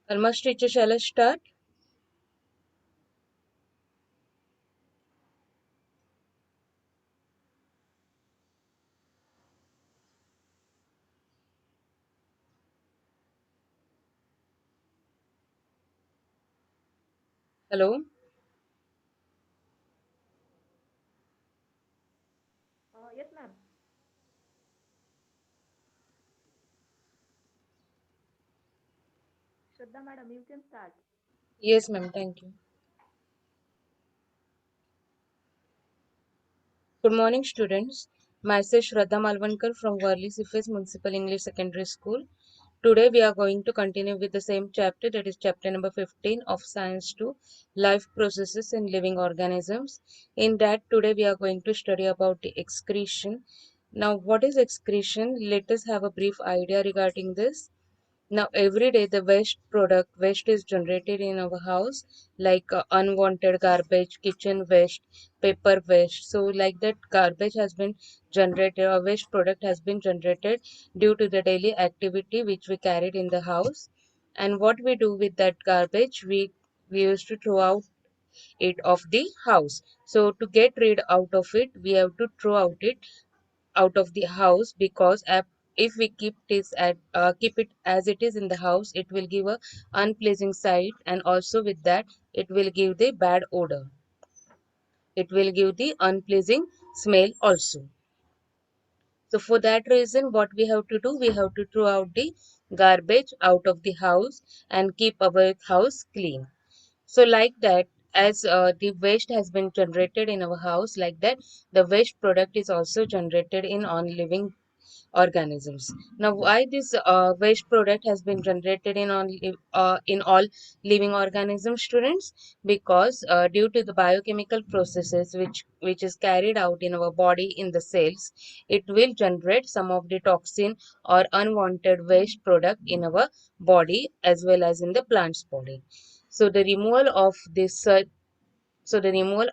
Almost teacher, shall I start? Hello. Yes, ma'am. Shraddha madam, you can start. Yes, ma'am. Thank you. Good morning, students. Myself Shraddha Malvankar from Worli Sifes Municipal English Secondary School. Today we are going to continue with the same chapter, that is chapter number 15 of Science 2, Life Processes in Living Organisms. In that today we are going to study about the excretion. Now what is excretion? Let us have a brief idea regarding this. Now, every day the waste is generated in our house, like unwanted garbage, kitchen waste, paper waste. So, like that, garbage has been generated, or waste product has been generated due to the daily activity which we carried in the house. And what we do with that garbage, we used to throw out it of the house. So, to get rid out of it, we have to throw out it out of the house, because if we keep it as it is in the house, it will give a unpleasant sight, and also with that it will give the bad odor, it will give the unpleasing smell also. So for that reason, what we have to do, we have to throw out the garbage out of the house and keep our house clean. So like that, as the waste has been generated in our house, like that the waste product is also generated in on living organisms. Now, why this waste product has been generated in all living organisms, students? Because due to the biochemical processes which is carried out in our body in the cells, it will generate some of the toxin or unwanted waste product in our body as well as in the plant's body. So the removal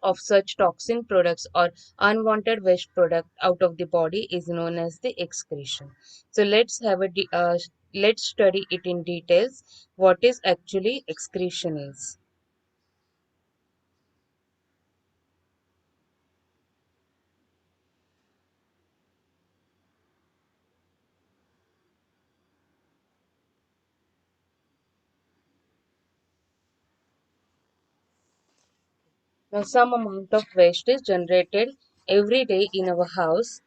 of such toxin products or unwanted waste product out of the body is known as the excretion. So let's study it in details. What is actually excretion is. Now some amount of waste is generated every day in our house,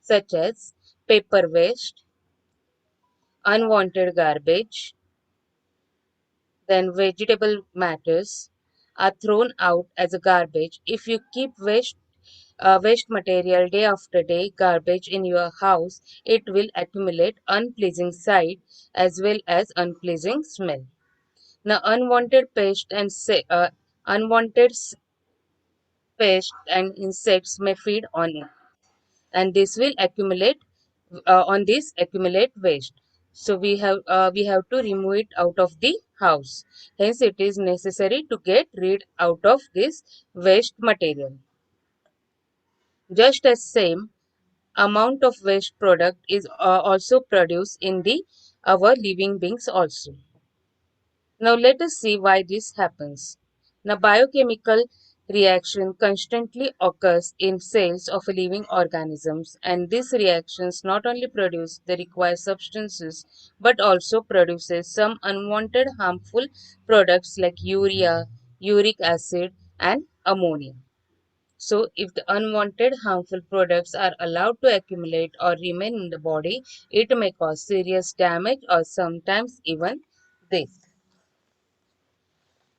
such as paper waste, unwanted garbage, then vegetable matters are thrown out as a garbage. If you keep waste material day after day garbage in your house, it will accumulate unpleasing sight as well as unpleasing smell. Now, unwanted pest and insects may feed on it, and this will accumulate waste. So we have to remove it out of the house. Hence, it is necessary to get rid out of this waste material. Just as same amount of waste product is also produced in the our living beings also. Now let us see why this happens. Now biochemical reaction constantly occurs in cells of living organisms, and these reactions not only produce the required substances but also produces some unwanted harmful products like urea, uric acid and ammonia. So, if the unwanted harmful products are allowed to accumulate or remain in the body, it may cause serious damage or sometimes even death.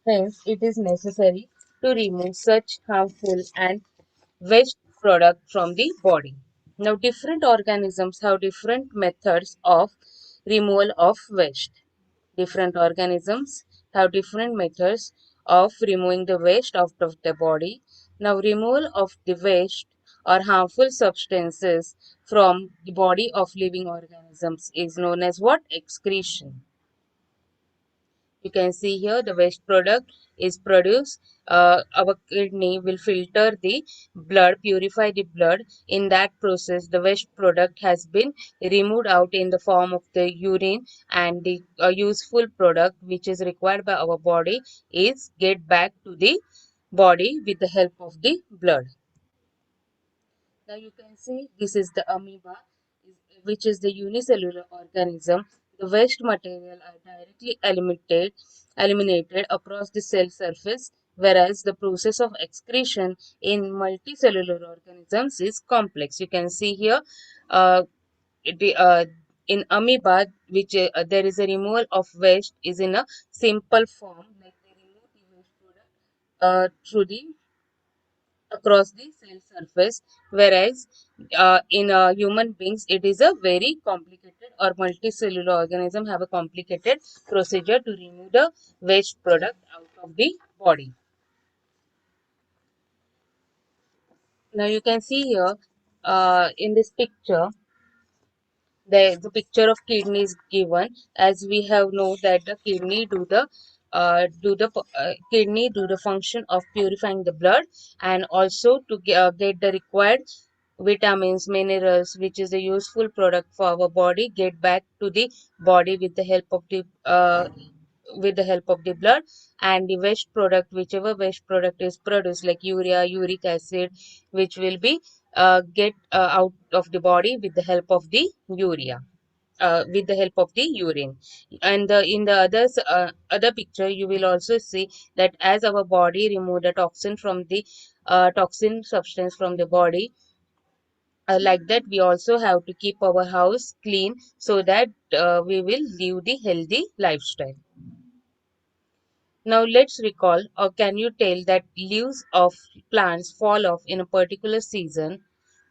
Hence, it is necessary to remove such harmful and waste product from the body. Now, different organisms have different methods of removal of waste. Different organisms have different methods of removing the waste out of the body. Now, removal of the waste or harmful substances from the body of living organisms is known as what? Excretion. You can see here the waste product is produced. Our kidney will filter the blood, purify the blood. In that process, the waste product has been removed out in the form of the urine, and the useful product which is required by our body is get back to the body with the help of the blood. Now you can see this is the amoeba, which is the unicellular organism. The waste material are directly eliminated across the cell surface, whereas the process of excretion in multicellular organisms is complex. You can see here, uh, the, in amoeba, which there is a removal of waste is in a simple form, like they remove the waste product through the across the cell surface, whereas in human beings it is a very complicated, or multicellular organism have a complicated procedure to remove the waste product out of the body. Now you can see here, in this picture, the picture of kidney is given, as we have know that the kidney kidney do the function of purifying the blood, and also to get the required vitamins, minerals, which is a useful product for our body, get back to the body with the help of the blood. And the waste product, whichever waste product is produced, like urea, uric acid, which will be get out of the body with the help of the urea, with the help of the urine. And in the other picture, you will also see that as our body remove the toxin from the toxin substance from the body, like that we also have to keep our house clean, so that we will live the healthy lifestyle. Now let's recall, or can you tell that leaves of plants fall off in a particular season,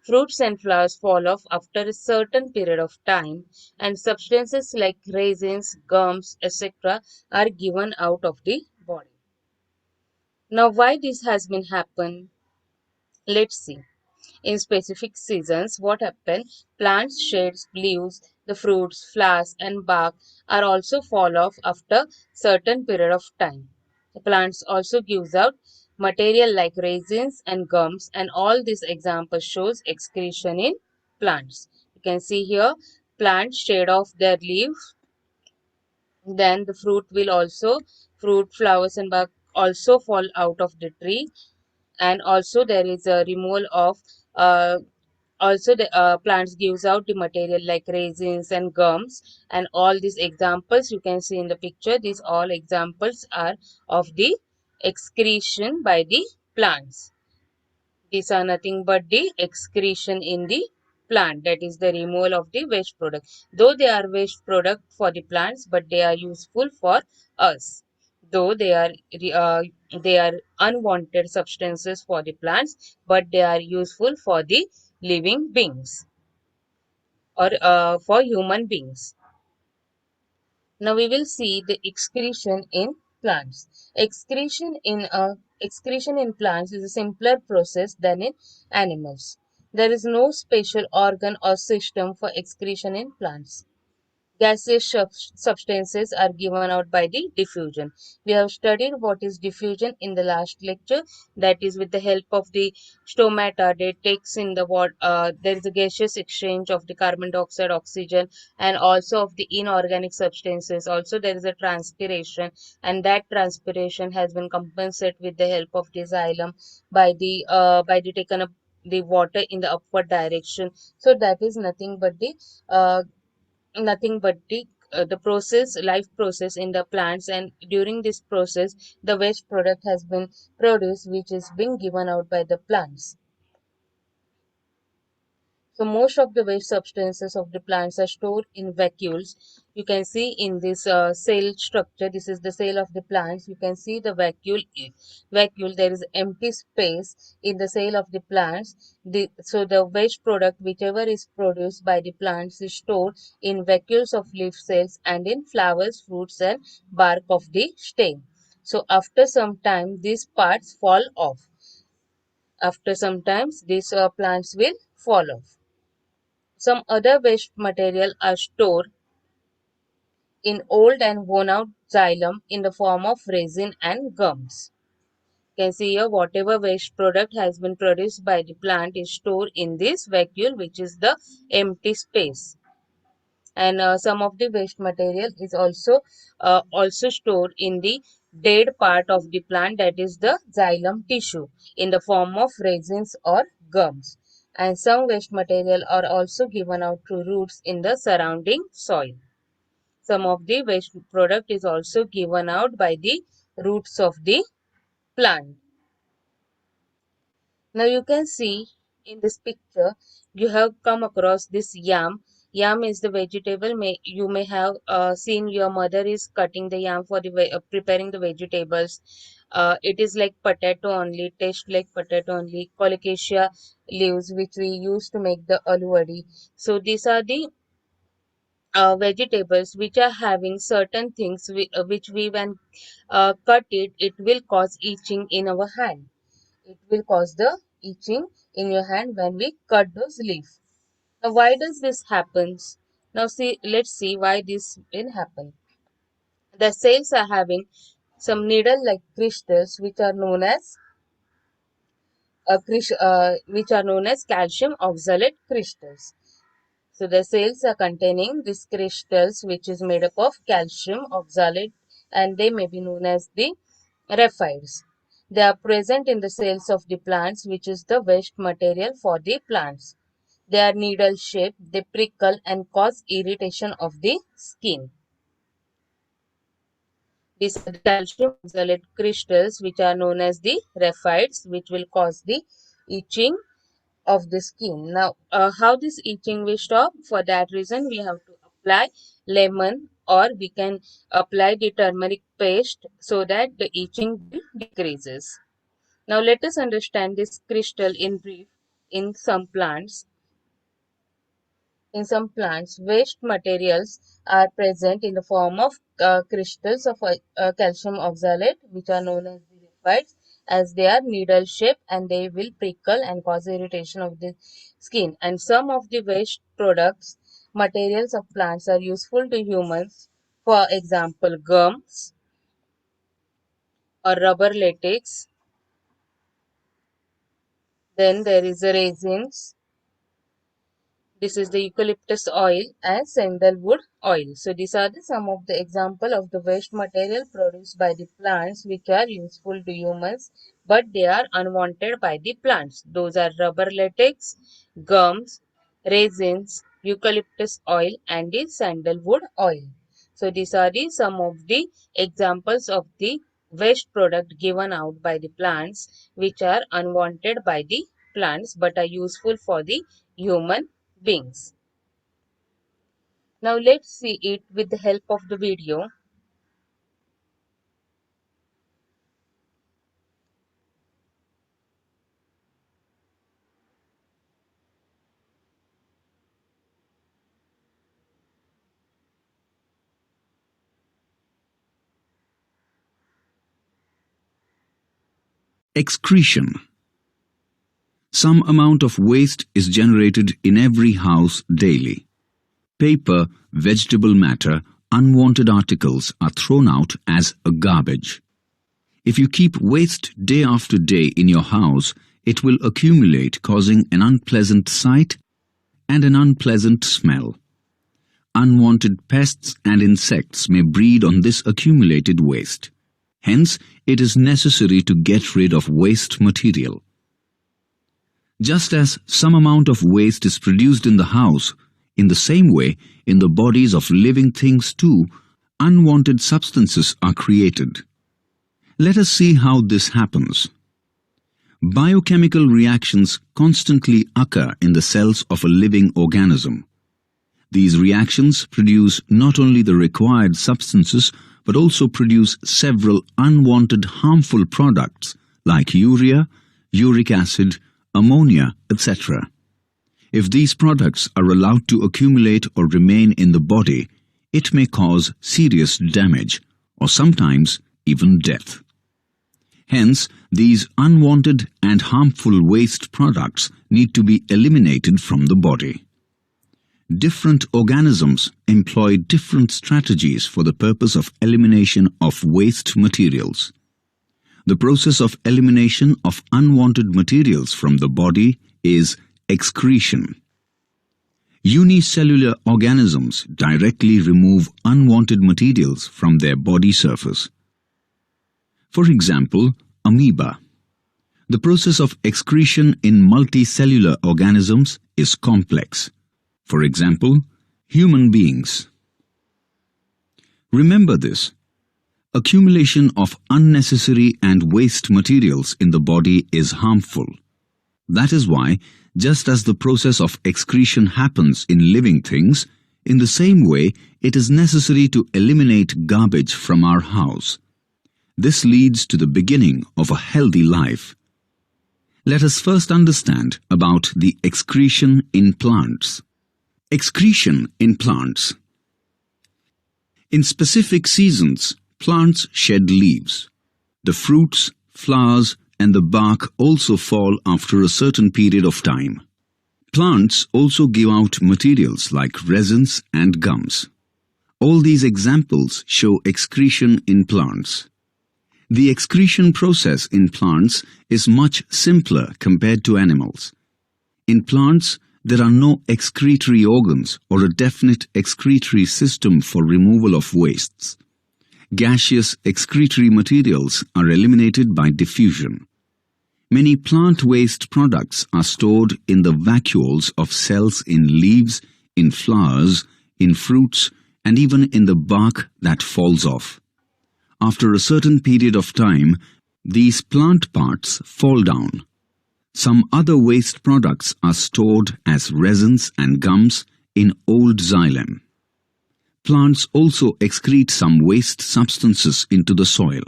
fruits and flowers fall off after a certain period of time, and substances like resins, gums, etc. are given out of the body. Now why this has been happen? Let's see. In specific seasons, what happens? Plants shed leaves, the fruits, flowers, and bark are also fall off after certain period of time. The plants also gives out material like resins and gums, and all these examples shows excretion in plants. You can see here, plants shed off their leaves, then the fruit, flowers, and bark also fall out of the tree, and also there is a removal of uh, also the plants gives out the material like resins and gums, and all these examples you can see in the picture, these all examples are of the excretion by the plants. These are nothing but the excretion in the plant, that is the removal of the waste product. Though they are waste product for the plants, but they are useful for us. Though they are unwanted substances for the plants, but they are useful for the living beings, or for human beings. Now we will see the excretion in plants. Excretion in plants is a simpler process than in animals. There is no special organ or system for excretion in plants. Gaseous substances are given out by the diffusion. We have studied what is diffusion in the last lecture. That is, with the help of the stomata, they takes in the water. There is a gaseous exchange of the carbon dioxide, oxygen, and also of the inorganic substances. Also, there is a transpiration, and that transpiration has been compensated with the help of the xylem by the taken up the water in the upward direction. So that is uh, nothing but the process life process in the plants, and during this process the waste product has been produced, which is being given out by the plants. So most of the waste substances of the plants are stored in vacuoles. You can see in this cell structure, this is the cell of the plants. You can see the vacuole. There is empty space in the cell of the plants. So the waste product, whichever is produced by the plants, is stored in vacuoles of leaf cells and in flowers, fruits, and bark of the stem. So after some time, these parts fall off. After some time, these plants will fall off. Some other waste material are stored in old and worn out xylem in the form of resin and gums. You can see here whatever waste product has been produced by the plant is stored in this vacuole, which is the empty space. And some of the waste material is also stored in the dead part of the plant, that is the xylem tissue, in the form of resins or gums. And some waste material are also given out to roots in the surrounding soil. Some of the waste product is also given out by the roots of the plant. Now you can see in this picture you have come across this yam. Yam is the vegetable. You may have seen your mother is cutting the yam for the preparing the vegetables. It is like potato only, taste like potato only. Colocasia leaves which we use to make the aloo vadi. So these are the vegetables which are having certain things which we when cut it will cause itching in our hand. It will cause the itching in your hand when we cut those leaves. Now, why does this happens? Now, let's see why this will happen. The cells are having some needle-like crystals which are known as calcium oxalate crystals. So the cells are containing these crystals which is made up of calcium oxalate, and they may be known as the raphides. They are present in the cells of the plants, which is the waste material for the plants. They are needle shaped, they prickle and cause irritation of the skin. These are the calcium oxalate crystals which are known as the raphides, which will cause the itching of the skin. Now, how this itching will stop? For that reason, we have to apply lemon, or we can apply the turmeric paste so that the itching will decreases. Now, let us understand this crystal in brief. In some plants, waste materials are present in the form of crystals of calcium oxalate, which are known as the raphides, as they are needle shaped and they will prickle and cause irritation of the skin. And some of the waste products, materials of plants are useful to humans. For example, gums or rubber latex. Then there is the resins. This is the eucalyptus oil and sandalwood oil. So these are some of the example of the waste material produced by the plants which are useful to humans, but they are unwanted by the plants. Those are rubber latex, gums, resins, eucalyptus oil and the sandalwood oil. So these are some of the examples of the waste product given out by the plants which are unwanted by the plants but are useful for the human beings. Now let's see it with the help of the video. Excretion. Some amount of waste is generated in every house daily. Paper, vegetable matter, unwanted articles are thrown out as a garbage. If you keep waste day after day in your house, it will accumulate, causing an unpleasant sight and an unpleasant smell. Unwanted pests and insects may breed on this accumulated waste. Hence, it is necessary to get rid of waste material. Just as some amount of waste is produced in the house, in the same way, in the bodies of living things too, unwanted substances are created. Let us see how this happens. Biochemical reactions constantly occur in the cells of a living organism. These reactions produce not only the required substances, but also produce several unwanted harmful products like urea, uric acid, ammonia, etc. If these products are allowed to accumulate or remain in the body, it may cause serious damage or sometimes even death. Hence, these unwanted and harmful waste products need to be eliminated from the body. Different organisms employ different strategies for the purpose of elimination of waste materials. The process of elimination of unwanted materials from the body is excretion. Unicellular organisms directly remove unwanted materials from their body surface. For example, amoeba. The process of excretion in multicellular organisms is complex. For example, human beings. Remember this. Accumulation of unnecessary and waste materials in the body is harmful. That is why, just as the process of excretion happens in living things, in the same way it is necessary to eliminate garbage from our house. This leads to the beginning of a healthy life. Let us first understand about the excretion in plants. Excretion in plants. In specific seasons, plants shed leaves. The fruits, flowers, and the bark also fall after a certain period of time. Plants also give out materials like resins and gums. All these examples show excretion in plants. The excretion process in plants is much simpler compared to animals. In plants, there are no excretory organs or a definite excretory system for removal of wastes. Gaseous excretory materials are eliminated by diffusion. Many plant waste products are stored in the vacuoles of cells in leaves, in flowers, in fruits, and even in the bark that falls off. After a certain period of time, these plant parts fall down. Some other waste products are stored as resins and gums in old xylem. Plants also excrete some waste substances into the soil.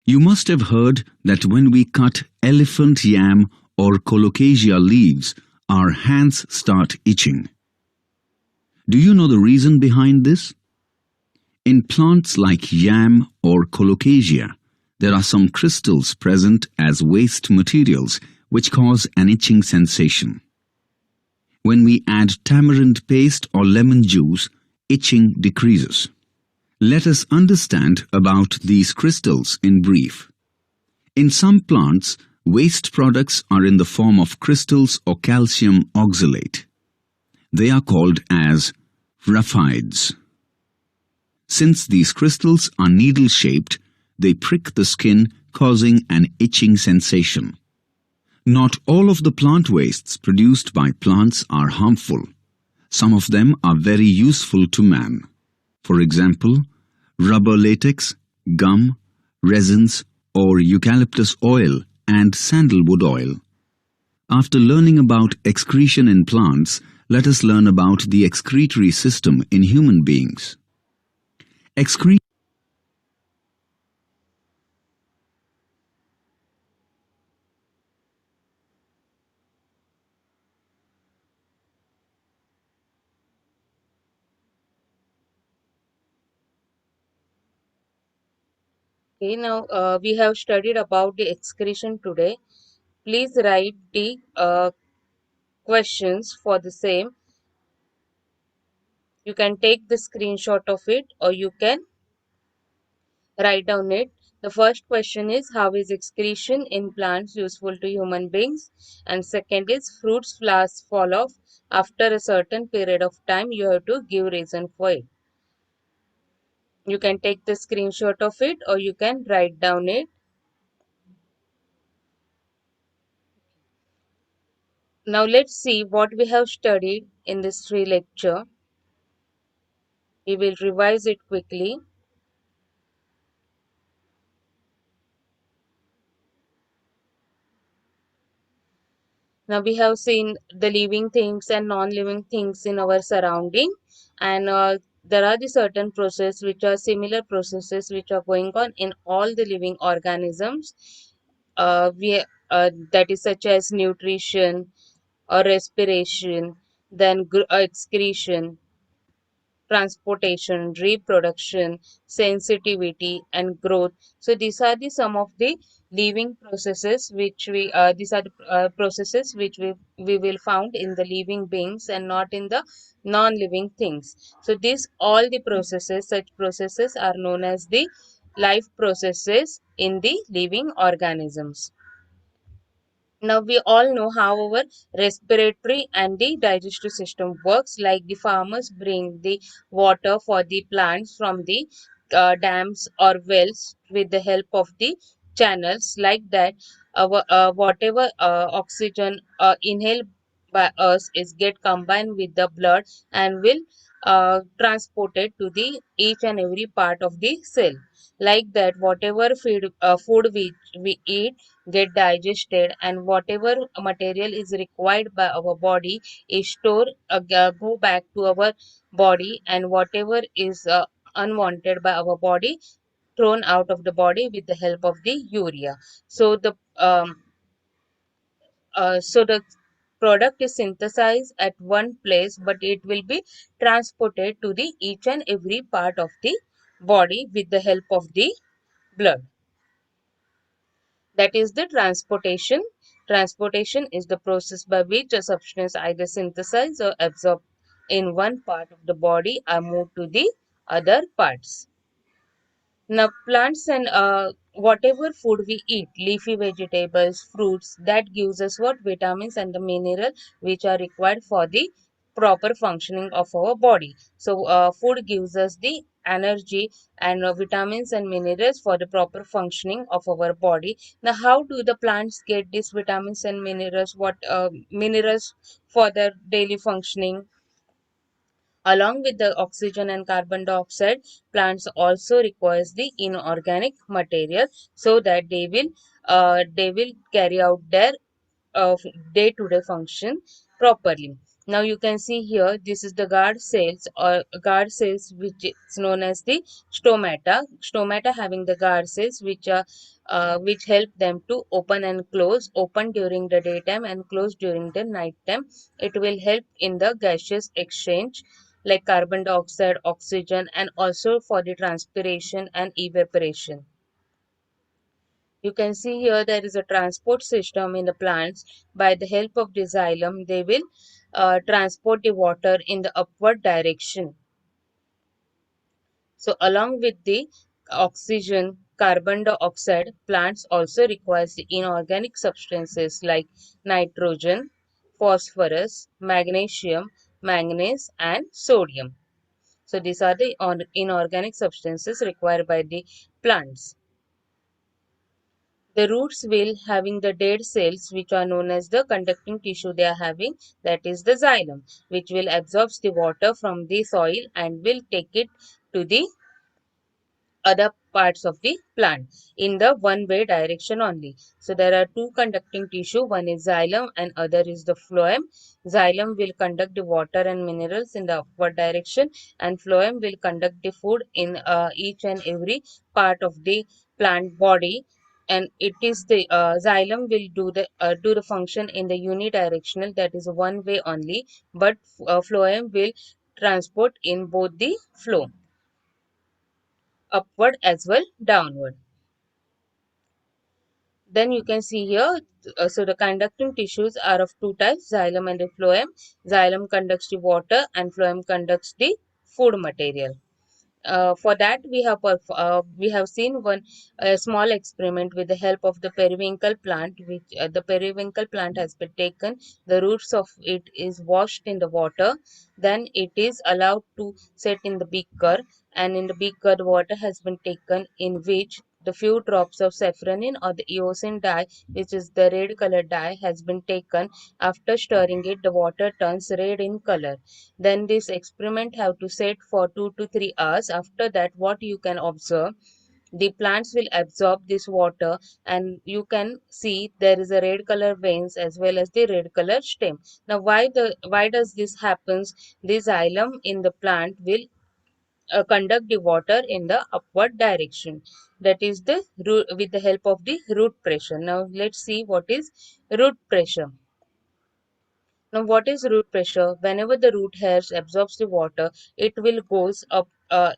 You must have heard that when we cut elephant yam or colocasia leaves, our hands start itching. Do you know the reason behind this? In plants like yam or colocasia, there are some crystals present as waste materials which cause an itching sensation. When we add tamarind paste or lemon juice, itching decreases. Let us understand about these crystals in brief. In some plants, waste products are in the form of crystals or calcium oxalate. They are called as raphides. Since these crystals are needle-shaped, they prick the skin, causing an itching sensation. Not all of the plant wastes produced by plants are harmful. Some of them are very useful to man. For example, rubber latex, gum, resins, or eucalyptus oil and sandalwood oil. After learning about excretion in plants, let us learn about the excretory system in human beings. Excrete Okay, now we have studied about the excretion today. Please write the questions for the same. You can take the screenshot of it or you can write down it. The first question is, how is excretion in plants useful to human beings? And second is, fruits, flowers fall off after a certain period of time. You have to give reason for it. You can take the screenshot of it or you can write down it. Now let's see what we have studied in this free lecture. We will revise it quickly. Now we have seen the living things and non-living things in our surrounding, and there are the certain processes which are similar processes which are going on in all the living organisms. We That is such as nutrition or respiration, then excretion, transportation, reproduction, sensitivity, and growth. So these are the some of the living processes which we these are the processes which we will found in the living beings and not in the non-living things. So these all the processes, such processes are known as the life processes in the living organisms. Now we all know how our respiratory and the digestive system works. Like the farmers bring the water for the plants from the dams or wells with the help of the channels. Like that, our whatever oxygen inhaled by us is get combined with the blood and will transported to the each and every part of the cell. Like that, whatever food we eat get digested, and whatever material is required by our body is stored go back to our body, and whatever is unwanted by our body thrown out of the body with the help of the urea. So the product is synthesized at one place, but it will be transported to the each and every part of the body with the help of the blood. That is the transportation. Transportation is the process by which a substance either synthesized or absorbed in one part of the body are moved to the other parts. Now, plants and whatever food we eat, leafy vegetables, fruits, that gives us what vitamins and the mineral which are required for the proper functioning of our body. So, food gives us the energy and vitamins and minerals for the proper functioning of our body. Now, how do the plants get these vitamins and minerals? What minerals for their daily functioning? Along with the oxygen and carbon dioxide, plants also requires the inorganic material so that they will carry out their of day-to-day function properly. Now you can see here, this is the guard cells or guard cells which is known as the stomata. Stomata having the guard cells which help them to open and close, open during the daytime and close during the night time. It will help in the gaseous exchange like carbon dioxide, oxygen, and also for the transpiration and evaporation. You can see here there is a transport system in the plants. By the help of the xylem, they will transport the water in the upward direction. So along with the oxygen, carbon dioxide, plants also requires the inorganic substances like nitrogen, phosphorus, magnesium, manganese, and sodium. So these are the inorganic substances required by the plants. The roots will having the dead cells which are known as the conducting tissue they are having, that is the xylem, which will absorb the water from the soil and will take it to the other parts of the plant in the one way direction only. So there are two conducting tissue, one is xylem and other is the phloem. Xylem will conduct the water and minerals in the upward direction, and phloem will conduct the food in each and every part of the plant body. And it is the xylem will do the function in the unidirectional, that is one way only, but phloem will transport in both the flow, upward as well downward. Then you can see here, so the conducting tissues are of two types, xylem and the phloem. Xylem conducts the water and phloem conducts the food material. For that we have seen one small experiment with the help of the periwinkle plant, which the periwinkle plant has been taken, the roots of it is washed in the water, then it is allowed to set in the beaker, and in the beaker the water has been taken, in which the few drops of saffronin or the eosin dye, which is the red color dye, has been taken. After stirring it, the water turns red in color. Then this experiment have to set for 2 to 3 hours. After that, what you can observe, the plants will absorb this water, and you can see there is a red color veins as well as the red color stem. Now why does this happens? This xylem in the plant will conduct the water in the upward direction, that is the root, with the help of the root pressure. Now let's see what is root pressure. Now, what is root pressure? Whenever the root hairs absorbs the water, it will goes up.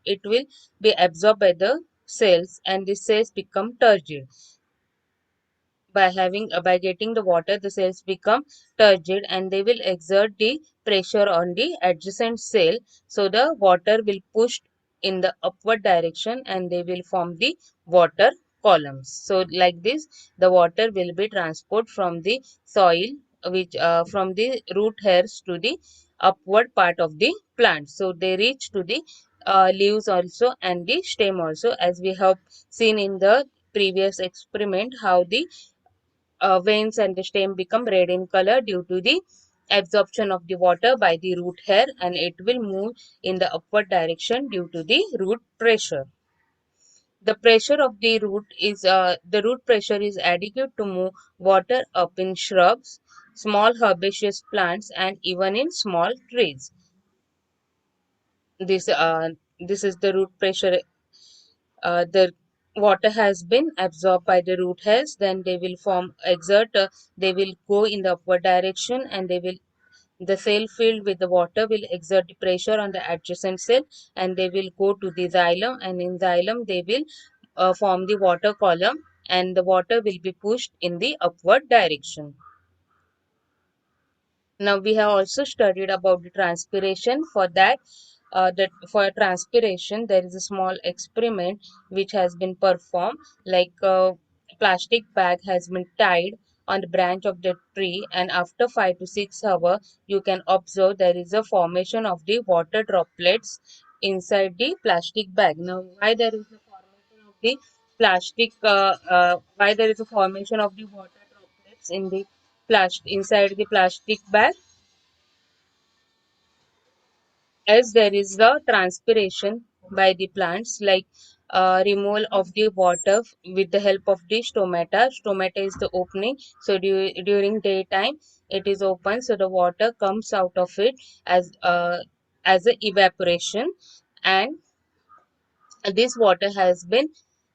It will be absorbed by the cells, and the cells become turgid. by getting the water, the cells become turgid and they will exert the pressure on the adjacent cell. So the water will push in the upward direction and they will form the water columns. So like this, the water will be transported from the soil, which from the root hairs to the upward part of the plant. So they reach to the leaves also and the stem also, as we have seen in the previous experiment how the veins and the stem become red in color due to the absorption of the water by the root hair, and it will move in the upward direction due to the root pressure. The pressure of the root pressure is adequate to move water up in shrubs, small herbaceous plants, and even in small trees. This is the root pressure. The water has been absorbed by the root hairs, then they will they will go in the upward direction, and the cell filled with the water will exert the pressure on the adjacent cell, and they will go to the xylem, and in xylem they will form the water column, and the water will be pushed in the upward direction. Now we have also studied about the transpiration. For that for transpiration, there is a small experiment which has been performed. Like a plastic bag has been tied on the branch of the tree, and after 5 to 6 hours, you can observe there is a formation of the water droplets inside the plastic bag. Now, why there is a formation of the why there is a formation of the water droplets in the plastic inside the plastic bag, as there is the transpiration by the plants, like removal of the water with the help of the stomata is the opening. So during daytime it is open, so the water comes out of it as a evaporation, and this water has been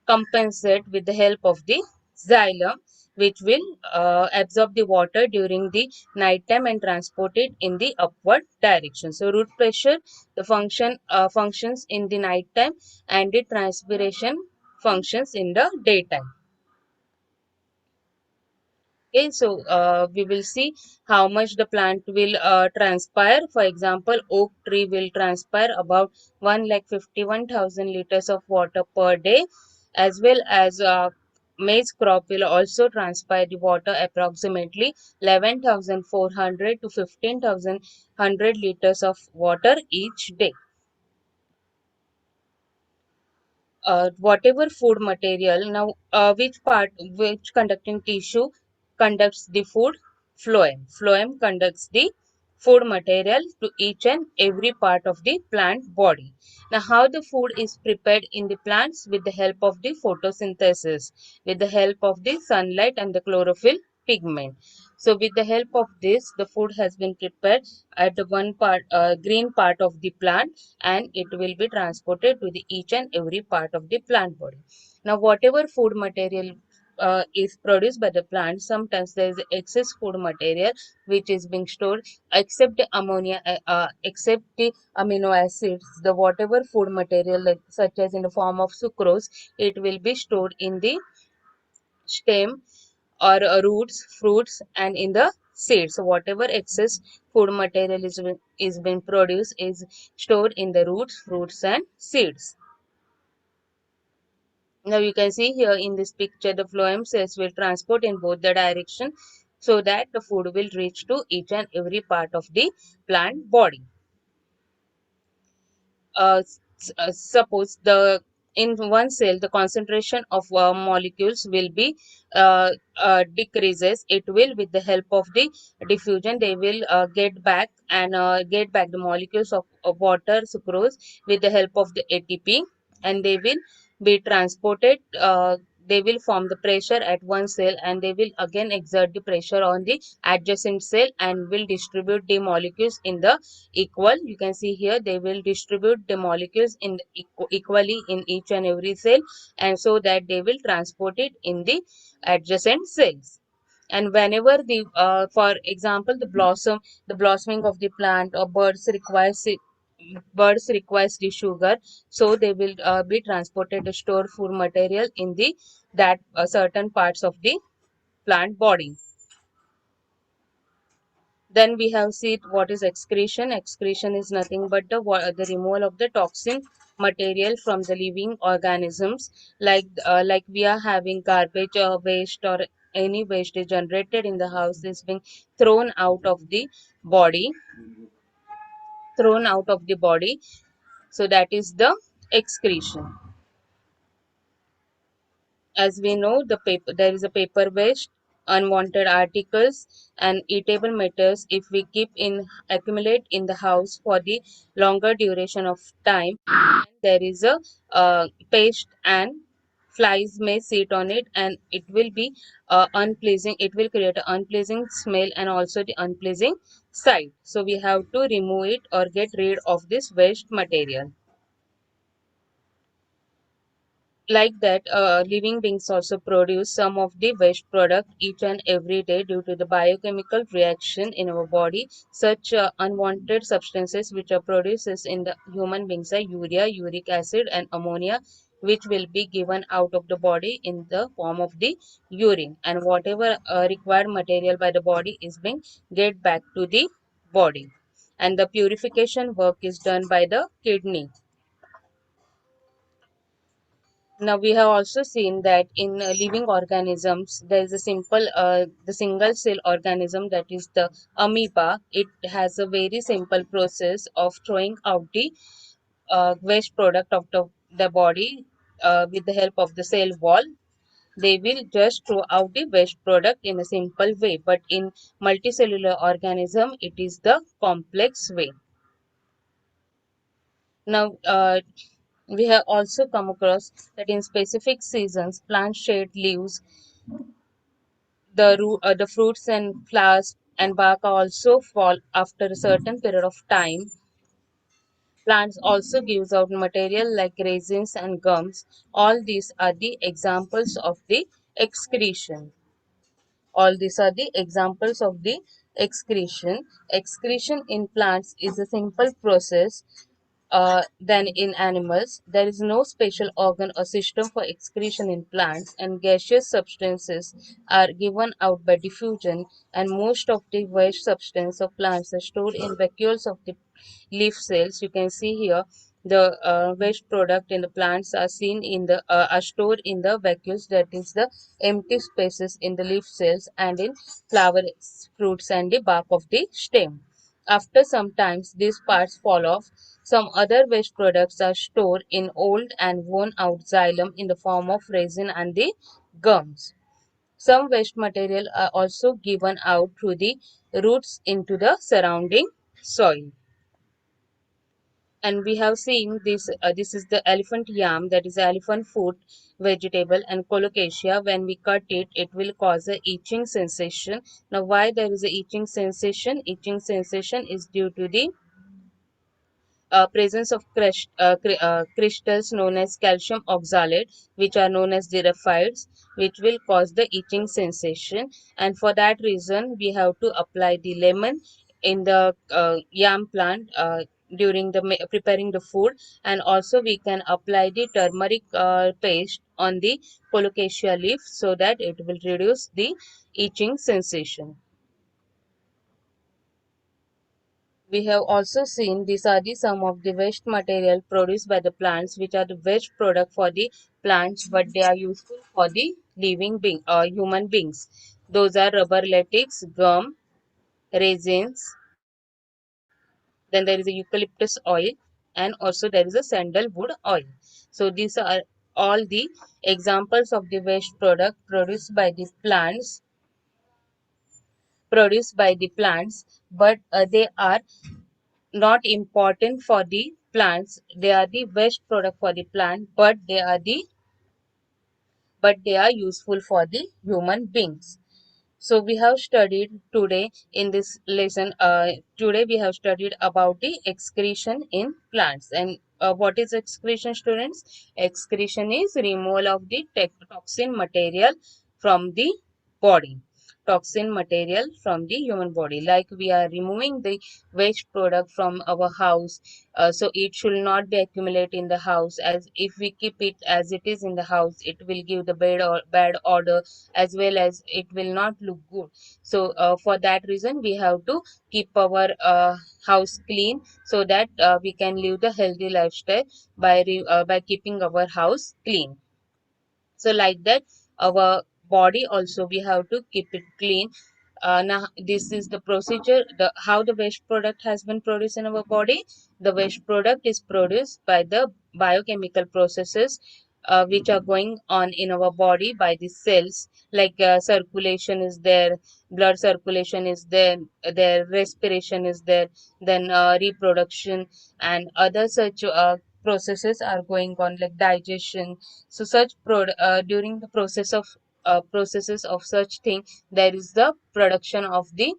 compensated with the help of the xylem, which will absorb the water during the night time and transport it in the upward direction. So root pressure, the functions in the night time, and the transpiration functions in the daytime. Okay, so we will see how much the plant will transpire. For example, oak tree will transpire about 1,51,000 liters of water per day, as well as maize crop will also transpire the water approximately 11,400 to 15,100 liters of water each day. Whatever food material, now which conducting tissue conducts the food? Phloem conducts the food material to each and every part of the plant body. Now how the food is prepared in the plants? With the help of the photosynthesis, with the help of the sunlight and the chlorophyll pigment. So with the help of this, the food has been prepared at the one part green part of the plant, and it will be transported to the each and every part of the plant body. Now whatever food material is produced by the plant, sometimes there is excess food material which is being stored, except the ammonia, except the amino acids, the whatever food material, like, such as in the form of sucrose, it will be stored in the stem or roots, fruits, and in the seeds. So whatever excess food material is being produced is stored in the roots, fruits, and seeds. Now you can see here in this picture, the phloem cells will transport in both the direction, so that the food will reach to each and every part of the plant body. Suppose the in one cell the concentration of molecules will be decreases, it will, with the help of the diffusion, they will get back the molecules of water, sucrose, with the help of the ATP, and they will be transported, they will form the pressure at one cell, and they will again exert the pressure on the adjacent cell and will distribute the molecules in the equal. You can see here they will distribute the molecules in equally in each and every cell, and so that they will transport it in the adjacent cells. And whenever for example, the blossoming of the plant, or birds requires the sugar, so they will be transported to store food material in the that certain parts of the plant body. Then we have seen what is excretion. Excretion is nothing but the removal of the toxin material from the living organisms, like we are having garbage or waste or any waste is generated in the house is being thrown out of the body, thrown out of the body. So that is the excretion. As we know, there is a paper waste, unwanted articles, and eatable matters. If we keep in accumulate in the house for the longer duration of time, there is a paste and flies may sit on it, and it will be unpleasing. It will create an unpleasing smell and also the unpleasing sight. So we have to remove it or get rid of this waste material. Like that, living beings also produce some of the waste product each and every day due to the biochemical reaction in our body. Such unwanted substances which are produced in the human beings are urea, uric acid, and ammonia, which will be given out of the body in the form of the urine. And whatever required material by the body is being get back to the body. And the purification work is done by the kidney. Now we have also seen that in living organisms there is a the single cell organism, that is the amoeba. It has a very simple process of throwing out the waste product of the body with the help of the cell wall. They will just throw out the waste product in a simple way, but in multicellular organism it is the complex way. Now, we have also come across that in specific seasons, plants shed leaves, the fruits and flowers and bark also fall after a certain period of time. Plants also gives out material like resins and gums. All these are the examples of the excretion. All these are the examples of the excretion. Excretion in plants is a simple process than in animals. There is no special organ or system for excretion in plants, and gaseous substances are given out by diffusion, and most of the waste substance of plants are stored in vacuoles of the leaf cells. You can see here the waste product in the plants are seen in the are stored in the vacuoles, that is the empty spaces in the leaf cells and in flowers, fruits, and the bark of the stem. After some times, these parts fall off. Some other waste products are stored in old and worn out xylem in the form of resin and the gums. Some waste material are also given out through the roots into the surrounding soil. And we have seen this. This is the elephant yam, that is elephant food vegetable, and colocasia. When we cut it, it will cause a itching sensation. Now, why there is a itching sensation? Itching sensation is due to the presence of crystals known as calcium oxalate, which are known as diraphides, which will cause the itching sensation. And for that reason, we have to apply the lemon in the yam plant during the preparing the food, and also we can apply the turmeric paste on the colocasia leaf so that it will reduce the itching sensation. We have also seen these are the some of the waste material produced by the plants, which are the waste product for the plants, but they are useful for the human beings. Those are rubber latex, gum, resins, then there is a eucalyptus oil, and also there is a sandalwood oil. So these are all the examples of the waste product produced by the plants, but they are not important for the plants. They are the waste product for the plant, but they are useful for the human beings. So we have studied today in this lesson. Today we have studied about the excretion in plants. And what is excretion, students? Excretion is removal of the toxin material from the body. toxin material from the human body. Like we are removing the waste product from our house, so it should not be accumulate in the house. As if we keep it as it is in the house, it will give the bad odor, as well as it will not look good. So for that reason, we have to keep our house clean, so that we can live the healthy lifestyle by keeping our house clean. So like that, our body also we have to keep it clean. Now this is the procedure, the how the waste product has been produced in our body. The waste product is produced by the biochemical processes, which are going on in our body by the cells. Like circulation is there, blood circulation is there, their respiration is there, then reproduction and other such processes are going on, like digestion. So during the processes of such thing, there is the production of the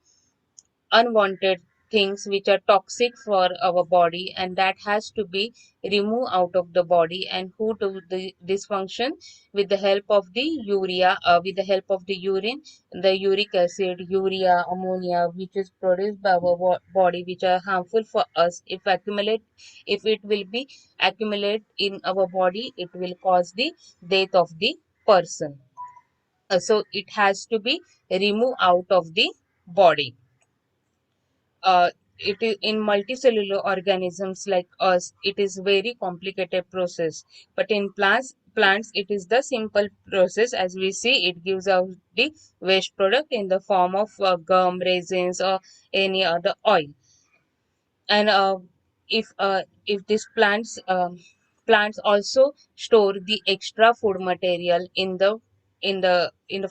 unwanted things which are toxic for our body, and that has to be removed out of the body. And who do this function? With the help of the urea, with the help of the urine, the uric acid, urea, ammonia, which is produced by our body, which are harmful for us. If it will be accumulate in our body, it will cause the death of the person. So it has to be removed out of the body. It is in multicellular organisms like us, it is very complicated process, but in plants it is the simple process. As we see, it gives out the waste product in the form of gum, resins, or any other oil. And if these plants also store the extra food material in the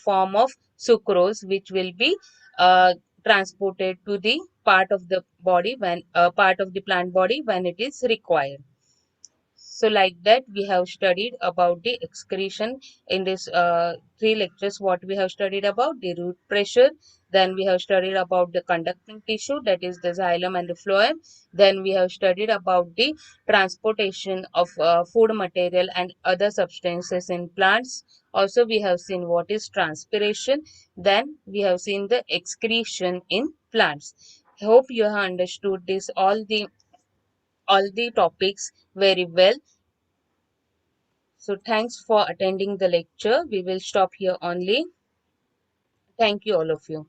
form of sucrose, which will be uh, transported to the part of the plant body when it is required. So, like that, we have studied about the excretion in this three lectures. What we have studied about the root pressure, then we have studied about the conducting tissue, that is the xylem and the phloem. Then we have studied about the transportation of food material and other substances in plants. Also, we have seen what is transpiration. Then we have seen the excretion in plants. Hope you have understood this all the topics very well. So thanks for attending the lecture. We will stop here only. Thank you all of you.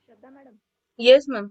Shraddha madam. Yes, ma'am.